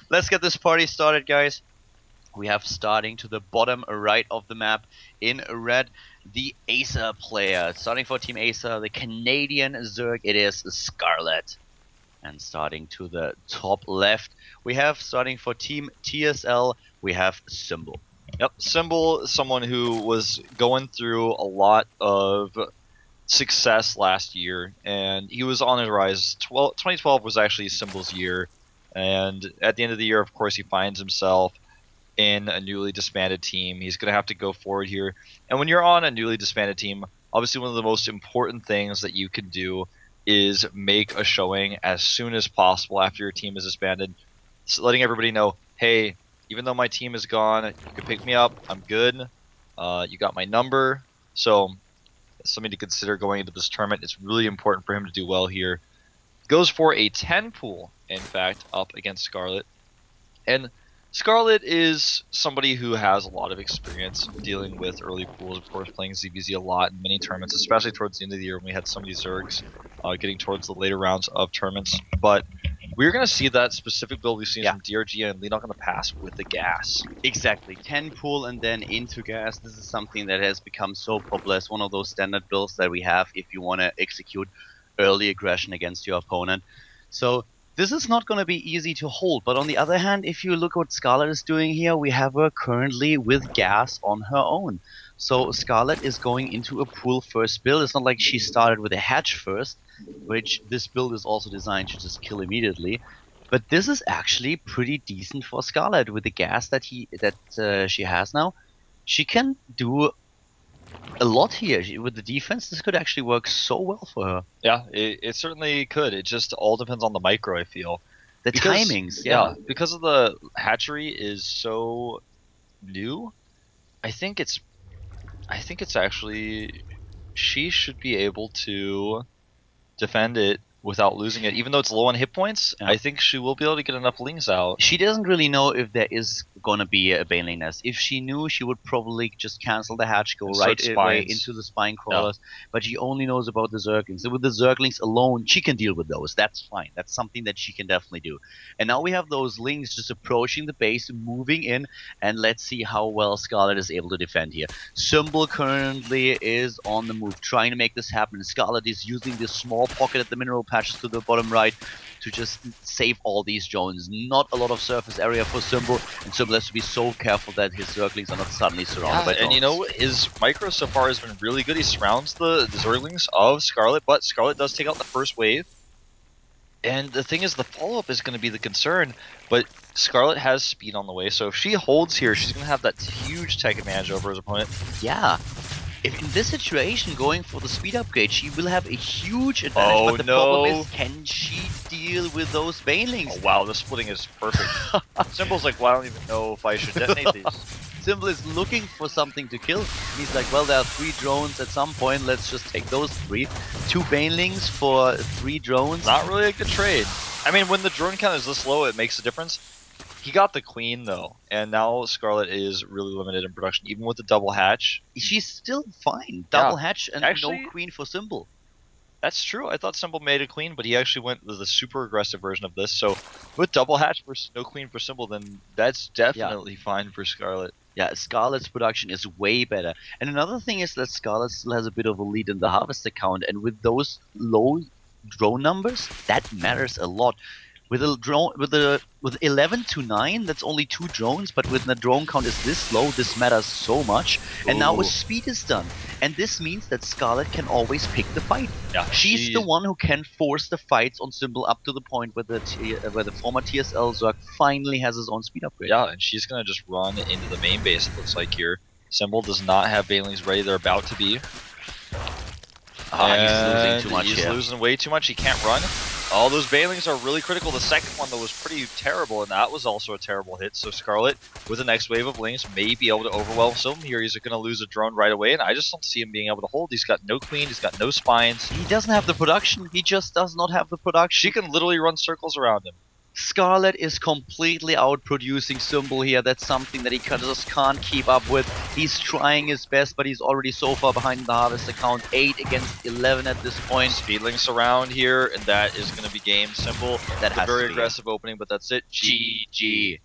Let's get this party started, guys. We have starting to the bottom right of the map in red the Acer player. Starting for Team Acer, the Canadian Zerg, it is Scarlett. And starting to the top left, we have starting for Team TSL, we have Symbol. Yep, Symbol, someone who was going through a lot of success last year, and he was on his rise. 2012 was actually Symbol's year, and at the end of the year, of course, he finds himself in a newly disbanded team. He's going to have to go forward here. And when you're on a newly disbanded team, obviously one of the most important things that you can do is make a showing as soon as possible after your team is disbanded. So letting everybody know, hey, even though my team is gone, you can pick me up. I'm good. You got my number. So it's something to consider going into this tournament. It's really important for him to do well here. Goes for a 10 pool, in fact, up against Scarlett. And Scarlett is somebody who has a lot of experience dealing with early pools, of course, playing ZvZ a lot in many tournaments, especially towards the end of the year when we had some of these Zergs getting towards the later rounds of tournaments. But we're going to see that specific build we've seen from DRG and Lead on the pass with the gas. Exactly, 10 pool and then into gas. This is something that has become so popular. It's one of those standard builds that we have if you want to execute early aggression against your opponent. So this is not going to be easy to hold, but on the other hand, if you look what Scarlett is doing here, we have her currently with gas on her own. So Scarlett is going into a pool first build. It's not like she started with a hatch first, which this build is also designed to just kill immediately. But this is actually pretty decent for Scarlett with the gas that she has now. She can do a lot here with the defense. This could actually work so well for her. Yeah, it certainly could. It just all depends on the micro, I feel. Because, timings, because of the hatchery is so new. I think it's actually she should be able to defend it without losing it, even though it's low on hit points. I think she will be able to get enough lings out. She doesn't really know if there is gonna be a Baneling nest. If she knew, she would probably just cancel the hatch, go right away into the spine crawlers. But she only knows about the Zerglings. So with the Zerglings alone, she can deal with those. That's fine. That's something that she can definitely do. And now we have those lings just approaching the base, moving in, and let's see how well Scarlett is able to defend here. Symbol currently is on the move, trying to make this happen. Scarlett is using this small pocket at the mineral patches to the bottom right to just save all these drones. Not a lot of surface area for Symbol, and Symbol has to be so careful that his Zerglings are not suddenly surrounded by drones. And you know, his micro so far has been really good. He surrounds the Zerglings of Scarlett, but Scarlett does take out the first wave. And the thing is, the follow-up is going to be the concern, but Scarlett has speed on the way, so if she holds here, she's going to have that huge tech advantage over his opponent. Yeah. If in this situation, going for the speed upgrade, she will have a huge advantage, but the problem is, can she deal with those Banelings? Oh wow, the splitting is perfect. Symbol's like, well, I don't even know if I should detonate these. Symbol is looking for something to kill. He's like, well, there are 3 drones at some point, let's just take those 3. 2 Banelings for 3 drones. Not really a good trade. I mean, when the drone count is this low, it makes a difference. He got the queen though, and now Scarlett is really limited in production, even with the double hatch. She's still fine. Double hatch and actually, no queen for Symbol. That's true. I thought Symbol made a queen, but he actually went with a super aggressive version of this. So with double hatch versus no queen for Symbol, then that's definitely fine for Scarlett. Yeah, Scarlett's production is way better. And another thing is that Scarlett still has a bit of a lead in the harvester count, and with those low drone numbers, that matters a lot. With a drone, with 11 to 9, that's only 2 drones, but when the drone count is this low, this matters so much. And now his speed is done, and this means that Scarlett can always pick the fight. Yeah, she's the one who can force the fights on Symbol up to the point where the former TSL Zerg finally has his own speed upgrade. Yeah, and she's gonna just run into the main base. It looks like here, Symbol does not have Banelings ready. They're about to be. He's losing too much. He's losing way too much. He can't run. All those Banelings are really critical. The second one, though, was pretty terrible, and that was also a terrible hit. So Scarlett, with the next wave of lings, may be able to overwhelm Symbol here. He's going to lose a drone right away, and I just don't see him being able to hold. He's got no queen. He's got no spines. He doesn't have the production. He just does not have the production. She can literally run circles around him. Scarlett is completely outproducing Symbol here. That's something that he just can't keep up with. He's trying his best, but he's already so far behind the Harvest account. 8 against 11 at this point. Speedlink's around here, and that is going to be game. Symbol. That has very to be aggressive opening, but that's it. GG.